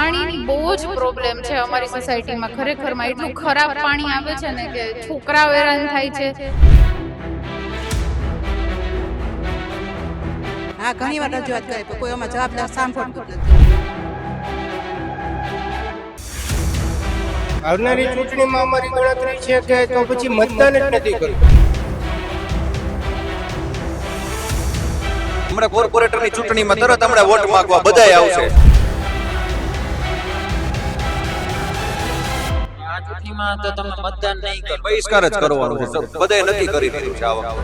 પાણીની બહુ જ પ્રોબ્લેમ છે અમારી સોસાયટીમાં. ખરેખરમાં એટલું ખરાબ પાણી આવે છે ને કે છોકરાઓ હેરાન થાય છે. હા, ઘણી વાર રજૂઆત કરે પણ કોઈ આમાં જવાબદાર સાંભળતું નથી. આવનારી ચૂંટણીમાં અમારી ગણતરી છે કે તો પછી મતદાન જ નથી કરવું. હમણાં કોર્પોરેટરની ચૂંટણીમાં તરત હમણાં વોટ માંગવા બધાય આવશે. આ ચૂંટણીમાં તો તમે મતદાન નહીં કરો, બહિષ્કાર જ કરવાનો છે. બધાય નક્કી કરી દીધું છે આ વખતે.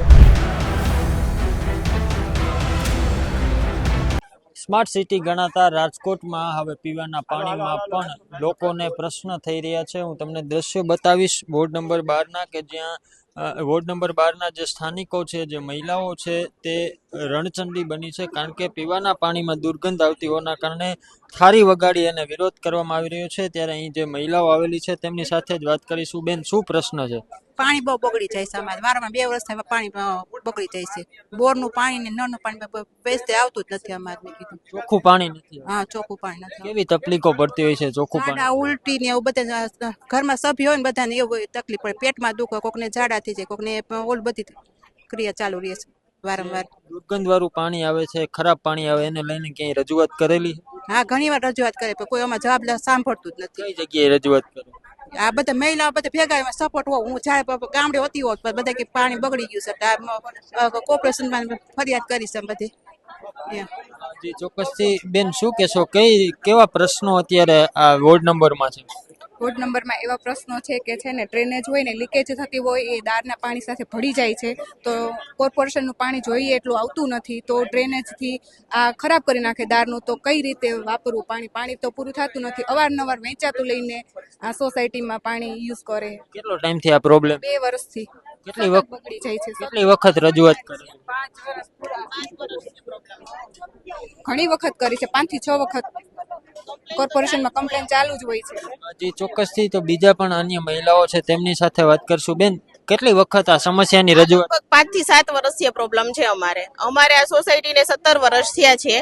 સ્માર્ટ સિટી ગણાતા રાજકોટમાં હવે પીવાના પાણીમાં પણ લોકોને પ્રશ્ન થઈ રહ્યા છે. હું તમને દ્રશ્યો બતાવીશ વોર્ડ નંબર 12ના કે જ્યાં વોર્ડ નંબર 12ના જે સ્થાનિકો છે, જે મહિલાઓ છે, તે રણચંડી બની છે. કારણ કે પીવાના પાણીમાં દુર્ગંધ આવતી હોવાના કારણે થાળી વગાડી અને વિરોધ કરવામાં આવી રહ્યો છે. ત્યારે અહીં જે મહિલાઓ આવેલી છે તેમની સાથે જ વાત કરીશું. બેન, શું પ્રશ્ન છે? પાણી બહુ બગડી જાય છે અમારે. વારમાં 2 વર્ષ થાય પાણી બગડી જાય છે. બોરનું પાણી ને નળનું પાણી બેસતે આવતું જ નથી અમારે. કીધું ચોખ્ખું પાણી નથી. હા, ચોખ્ખું પાણી નથી. કેવી તકલીફો પડતી હોય છે ચોખ્ખું પાણી? ઝાડા ઉલટી ને એવું બધા ઘરમાં સભ્ય હોય ને બધાને એવું તકલીફ પડે. પેટમાં દુખે, કોકને ઝાડા થઈ જાય, કોકને ઓલ બધી ક્રિયા ચાલુ રહે છે વારંવાર. દુર્ગંધ વાળું પાણી આવે છે, ખરાબ પાણી આવે, એને લઈને ક્યાંય રજૂઆત કરેલી? હા, ઘણી વાર રજૂઆત કરે પણ કોઈ આમાં જવાબદાર સાંભળતું જ નથી. કઈ જગ્યાએ રજૂઆત કરે? આ બધા મહિલાઓ બધા ભેગા સપોર્ટ હોય. હું જ્યારે ગામડે હોતી હોત બધા કે પાણી બગડી ગયું છે, કોર્પોરેશનમાં ફરિયાદ કરી છે બધી. જી, ચોક્કસથી. બેન, શું કહેશો? કેવા પ્રશ્નો અત્યારે આ વોર્ડ નંબરમાં છે? વોર્ડ નંબરમાં એવા પ્રશ્નો છે કે છે ને ડ્રેનેજ હોય ને લીકેજ થતી હોય એ દાળના પાણી સાથે ભળી જાય છે. તો કોર્પોરેશનનું પાણી જોઈએ એટલું આવતું નથી. તો ડ્રેનેજથી આ ખરાબ કરી નાખે દાળનું. તો કઈ રીતે વાપરવું પાણી? પાણી તો પૂરું થતું નથી. અવારનવાર વેચાતું લઈને આ સોસાયટીમાં પાણી યુઝ કરે. કેટલો ટાઈમથી આ પ્રોબ્લેમ? 2 વર્ષથી કેટલી વખત બગડી જાય છે. કેટલી વખત રજૂઆત કરી? 5 વર્ષ ઘણી વખત કરી છે. 5 થી 6 વખત કોર્પોરેશનમાં કમ્પ્લેન ચાલુ જ હોય છે. જી, ચોક્કસથી. તો બીજા પણ અન્ય મહિલાઓ છે તેમની સાથે વાત કરશું. બેન, કેટલી વખત આ સમસ્યાની રજૂઆત? 5 થી 7 વર્ષથી પ્રોબ્લેમ છે અમારે આ સોસાયટીને 17 વર્ષ થયા છે.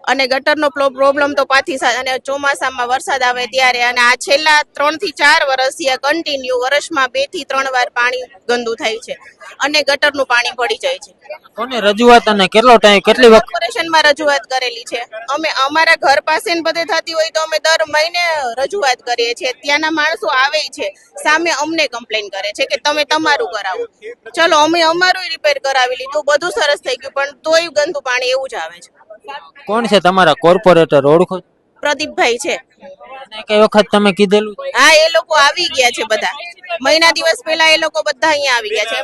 અને ગટરનો પ્રોબ્લેમ તો 5 થી 7, અને ચોમાસામાં વરસાદ આવે ત્યારે, અને આ છેલ્લા 3 થી 4 વર્ષથી કન્ટિન્યુ વર્ષમાં 2 થી 3 વાર પાણી ગંદુ થાય છે અને ગટરનું પાણી પડી જાય છે. કોને રજૂઆત અને કેટલો ટાઈમ, કેટલી વખત? કોર્પોરેશનમાં રજૂઆત કરેલી છે અમે. અમારા ઘર પાસે ને બધે થતી હોય તો અમે દર મહિને રજૂઆત કરીએ છીએ. ત્યાંના માણસો આવે છે, સામે અમને કમ્પ્લેન કરે છે કે તમે તમારું કરાવો. ચલો, અમે અમારું રિપેર કરાવી લીધું, બધું સરસ થઈ ગયું, પણ તોય ગંદુ પાણી એવું જ આવે છે. કોણ છે તમારા કોર્પોરેટર, ઓળખો? પ્રદીપભાઈ છે. અને કઈ વખત તમે કીધેલું? હા, એ લોકો આવી ગયા છે બધા. મહિના દિવસ પહેલા એ લોકો બધા અહીંયા આવી ગયા છે.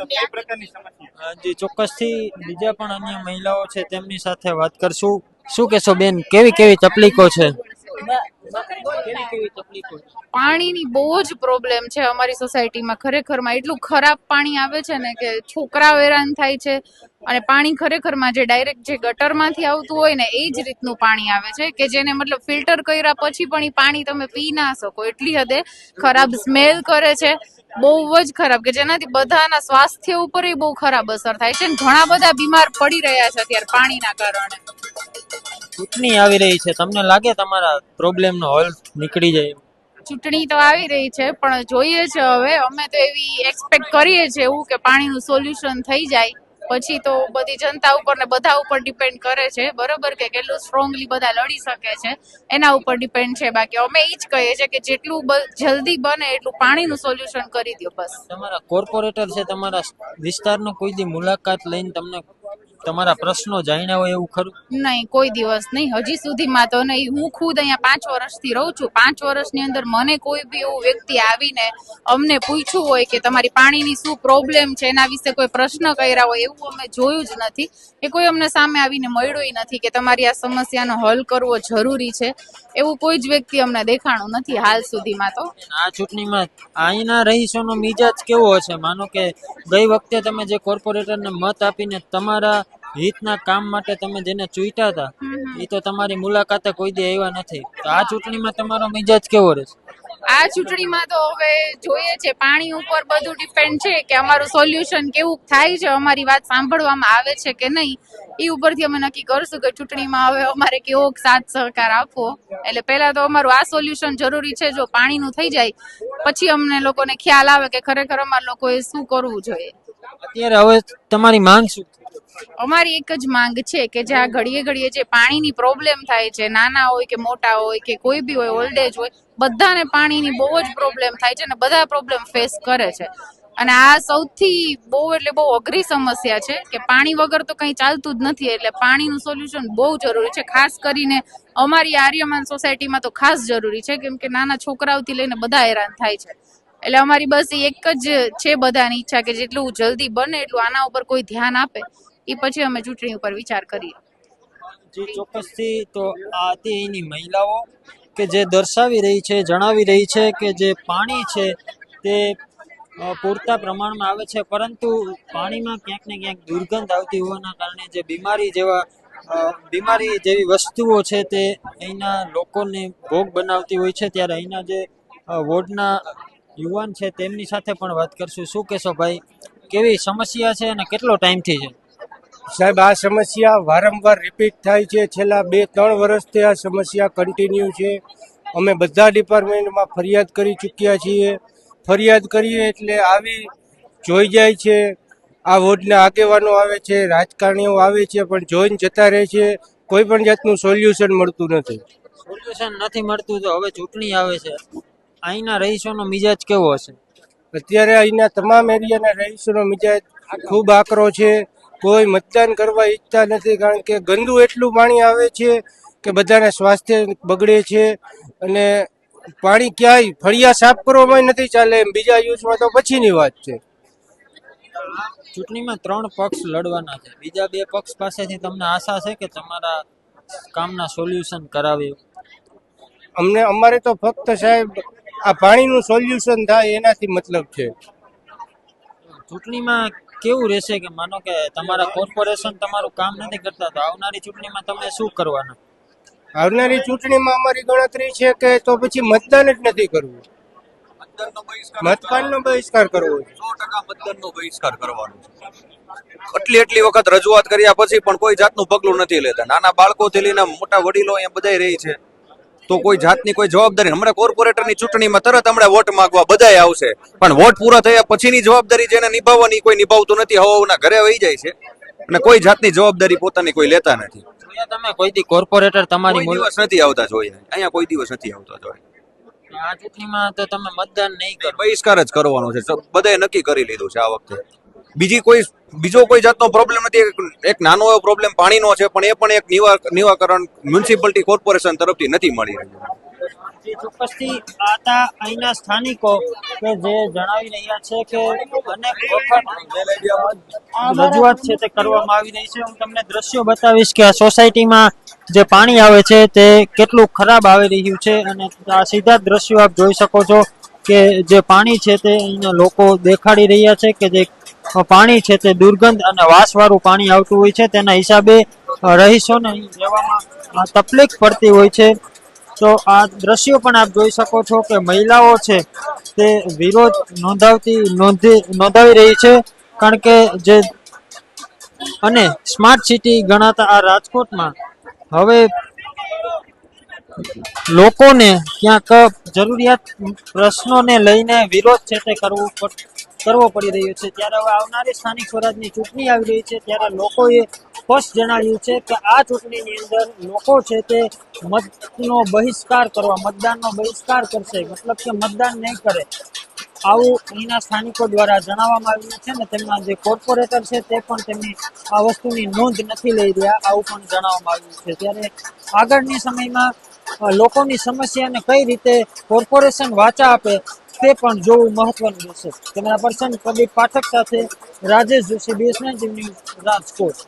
જી, ચોક્કસથી. બીજા પણ અન્ય મહિલાઓ છે તેમની સાથે વાત કરશું. શું કહેશો બેન, કેવી તકલીફો છે? પાણીની બહુ જ પ્રોબ્લેમ છે અમારી સોસાયટીમાં. ખરેખરમાં એટલું ખરાબ પાણી આવે છે ને કે છોકરાઓ હેરાન થાય છે. અને પાણી ખરેખરમાં જે ડાયરેક્ટ જે ગટરમાંથી આવતું હોય ને એ જ રીતનું પાણી આવે છે કે જેને મતલબ ફિલ્ટર કર્યા પછી પણ એ પાણી તમે પી ના શકો. એટલી હદે ખરાબ સ્મેલ કરે છે, બહુ જ ખરાબ, કે જેનાથી બધાના સ્વાસ્થ્ય ઉપર એ બહુ ખરાબ અસર થાય છે. અને ઘણા બધા બીમાર પડી રહ્યા છે અત્યારે પાણીના કારણે. ચૂંટણી આવી રહી છે, તમને લાગે તમારા પ્રોબ્લેમનો હલ નીકળી જાય? ચૂંટણી તો આવી રહી છે પણ જોઈએ છે હવે. અમે તો એવી એક્સપેક્ટ કરીએ છીએ એવું કે પાણીનું સોલ્યુશન થઈ જાય. પછી તો બધી જનતા ઉપર ને બધા ઉપર ડિપેન્ડ કરે છે, બરોબર, કે કેટલું સ્ટ્રોંગલી બધા લડી શકે છે એના ઉપર ડિપેન્ડ છે. બાકી અમે એ જ કહીએ છીએ કે જેટલું જલ્દી બને એટલું પાણીનું સોલ્યુશન કરી દો બસ. તમારા કોર્પોરેટર છે તમારા વિસ્તારનો કોઈ દી મુલાકાત લઈને તમને તમારા પ્રશ્નો જાણ્યા હોય એવું ખરું? નહીં, કોઈ દિવસ નહીં, હજી સુધીમાં તો નહીં. હું ખુદ અહીંયા 5 વર્ષથી રહું છું. 5 વર્ષની અંદર મને કોઈ બી એવું વ્યક્તિ આવીને અમને પૂછ્યું હોય કે તમારી પાણીની શું પ્રોબ્લેમ છે, એના વિશે કોઈ પ્રશ્ન કર્યા હોય એવું અમે જોયું જ નથી. કે કોઈ અમને સામે આવીને મળ્યું નથી કે તમારી આ સમસ્યાનો હલ કરવો જરૂરી છે, એવું કોઈ જ વ્યક્તિ અમને દેખાણું નથી હાલ સુધીમાં. તો આ ચૂંટણીમાં અહીંના રહીશોનો મિજાજ કેવો હશે? માનો કે ગઈ વખતે તમે જે કોર્પોરેટરને મત આપીને તમારા હિતના કામ માટે તમે જેને ચૂંટ્યા હતા એ તો તમારી મુલાકાતે કોઈ દી આવ્યા નથી, તો આ ચૂંટણીમાં તમારો મિજાજ કેવો રહેશે? આ ચૂંટણીમાં તો હવે જોઈએ છે, પાણી ઉપર બધું ડિપેન્ડ છે કે અમારું સોલ્યુશન કેવું થાય છે, અમારી વાત સાંભળવામાં આવે છે કે નહીં, એ ઉપરથી અમે નક્કી કરશું કે ચૂંટણીમાં હવે અમારે કેવો સાથ સહકાર આપવો. એટલે પહેલા તો અમારું આ સોલ્યુશન જરૂરી છે. જો પાણીનું થઈ જાય પછી અમને લોકોને ખ્યાલ આવે કે ખરેખર અમારા લોકોએ શું કરવું જોઈએ. અત્યારે હવે તમારી માંગ શું? અમારી એક જ માંગ છે કે જે આ ઘડીએ ઘડીએ જે પાણીની પ્રોબ્લેમ થાય છે, નાના હોય કે મોટા હોય કે કોઈ બી હોય, ઓલ્ડ એજ હોય, બધાને પાણીની બહુ જ પ્રોબ્લેમ થાય છે અને બધા પ્રોબ્લેમ ફેસ કરે છે. અને આ સૌથી બહુ એટલે બહુ અઘરી સમસ્યા છે કે પાણી વગર તો કંઈ ચાલતું જ નથી. એટલે પાણીનું સોલ્યુશન બહુ જરૂરી છે. ખાસ કરીને અમારી આર્યમાન સોસાયટીમાં તો ખાસ જરૂરી છે, કેમ કે નાના છોકરાઓથી લઈને બધા હેરાન થાય છે. એટલે અમારી બસ એક જ છે બધાની ઈચ્છા કે જેટલું જલ્દી બને એટલું આના ઉપર કોઈ ધ્યાન આપે, એ પછી અમે ચૂંટણી ઉપર વિચાર કરીએ. જી ચોક્કસથી. તો આ હતી અહીંની મહિલાઓ કે જે દર્શાવી રહી છે, જણાવી રહી છે કે જે પાણી છે તે પૂરતા પ્રમાણમાં આવે છે, પરંતુ પાણીમાં ક્યાંક ને ક્યાંક દુર્ગંધ આવતી હોવાના કારણે જે બીમારી જેવી વસ્તુઓ છે તે અહીંના લોકોને ભોગ બનાવતી હોય છે. ત્યારે અહીંના જે વોર્ડના યુવાન છે તેમની સાથે પણ વાત કરશું. શું કહેશો ભાઈ, કેવી સમસ્યા છે અને કેટલો ટાઈમથી છે? સાહેબ, આ સમસ્યા વારંવાર રિપીટ થાય છે. છેલ્લા 2-3 વર્ષથી આ સમસ્યા કન્ટિન્યુ છે. અમે બધા ડિપાર્ટમેન્ટમાં ફરિયાદ કરી ચૂક્યા છીએ. ફરિયાદ કરીએ એટલે આવી જોઈ જાય છે. આ વોર્ડના આગેવાનો આવે છે, રાજકારણીઓ આવે છે, પણ જોઈને જતા રહે છે. કોઈ પણ જાતનું સોલ્યુશન મળતું નથી. સોલ્યુશન નથી મળતું. તો હવે ચૂંટણી આવે છે, અહીંના રહીશોનો મિજાજ કેવો હશે? અત્યારે અહીંના તમામ એરિયાના રહીશોનો મિજાજ ખૂબ આકરો છે. કોઈ મતદાન કરવા ઈચ્છતા નથી, કારણ કે ગંદુ એટલું પાણી આવે છે કે બધાના સ્વાસ્થ્ય બગડે છે. અને પાણી ક્યાંય ફળિયા સાફ કરવામાં નથી ચાલે એમ, બીજા યુઝમાં તો પછીની વાત છે. ચૂંટણીમાં 3 પક્ષ લડવાના છે. બીજા 2 પક્ષ પાસેથી તમને આશા છે કે તમારા કામના સોલ્યુશન કરાવે? અમારે તો ફક્ત સાહેબ આ પાણીનું સોલ્યુશન થાય એનાથી મતલબ છે. ચૂંટણીમાં કેવું રહેશે કે માનો કે તમારા કોર્પોરેશન તમારું કામ નથી કરતા, તો આવનારી ચૂંટણીમાં તમે શું કરવાના? આવનારી ચૂંટણીમાં અમારી ગણતરી છે કે તો પછી મતદાન જ નથી કરવું, મતદાનનો બહિષ્કાર કરવો છે. 100% મતદાનનો બહિષ્કાર કરવાનો છે. એટલી વખત રજૂઆત કર્યા પછી પણ કોઈ જાતનું પગલું નથી લેતા. નાના બાળકોથી લઈને મોટા વડીલો અહીંયા બધાય રહી છે, તો કોઈ જાતની કોઈ જવાબદારી. હમણાં કોર્પોરેટરની ચૂંટણીમાં તરત હમણાં વોટ માંગવા બધાય આવશે, પણ વોટ પૂરા થયા પછીની જવાબદારી જેને નિભાવવાની કોઈ નિભાવતું નથી. હવાના ઘરે વહી જાય છે અને કોઈ જાતની જવાબદારી પોતાની કોઈ લેતા નથી. તમે કોઈ દી કોર્પોરેટર તમારી કોઈ દિવસ નથી આવતા જોયા, અહીંયા કોઈ દિવસ નથી આવતા જોયા. આ ચૂંટણીમાં તો તમે મતદાન નહીં કરો? બહિષ્કાર જ કરવાનો છે. બધાએ નક્કી કરી લીધું છે આ વખતે. બીજો કોઈ જાતનો પ્રોબ્લેમ નથી. એક નાનો એવો પ્રોબ્લેમ પાણીનો છે, પણ એ પણ એક નિવાકરણ મ્યુનિસિપાલિટી કોર્પોરેશન તરફથી નથી મળી રહ્યું. ચોક્કસથી આતા અહીંના સ્થાનિકો કે જે જણાવી રહ્યા છે કે અનેક વખત રજૂઆત છે તે કરવામાં આવી રહી છે. હું તમને દ્રશ્યો બતાવીશ કે આ સોસાયટીમાં જે પાણી આવે છે તે કેટલું ખરાબ આવી રહ્યું છે, અને આ સીધા દ્રશ્યો આપ જોઈ શકો છો કે જે પાણી છે તે અહીંના લોકો દેખાડી રહ્યા છે કે જે પાણી છે તે દુર્ગંધ અને વાસવાળું પાણી આવતું હોય છે. તેના હિસાબે રહીશોને અહીં રહેવામાં તકલીફ પડતી હોય છે. તો આ દ્રશ્યો પણ આપ જોઈ શકો છો કે મહિલાઓ છે તે વિરોધ નોંધાવી રહી છે, કારણ કે જે અને સ્માર્ટ સિટી ગણાતા આ રાજકોટમાં હવે લોકોને ક્યાંક જરૂરિયાત પ્રશ્નોને લઈને વિરોધ છે તે કરવો પડી રહ્યો છે. ત્યારે હવે આવનારી સ્થાનિક સ્વરાજની ચૂંટણી આવી રહી છે, ત્યારે લોકોએ સ્પષ્ટ જણાવ્યું છે કે આ ચૂંટણીની અંદર લોકો છે તે મતદાનનો બહિષ્કાર કરશે, મતલબ કે મતદાન નહીં કરે, આવું અહીંના સ્થાનિકો દ્વારા જણાવવામાં આવ્યું છે. ને તેમના જે કોર્પોરેટર છે તે પણ તેમની આ વસ્તુની નોંધ નથી લઈ રહ્યા, આવું પણ જણાવવામાં આવ્યું છે. ત્યારે આગળની સમયમાં લોકોની સમસ્યાને કઈ રીતે કોર્પોરેશન વાચા આપે તે પણ જોવું મહત્વનું રહેશે. કેમેરા પર્સન પ્રદીપ પાઠક સાથે રાજેશ જોશી, BS9 ન્યૂઝ, રાજકોટ.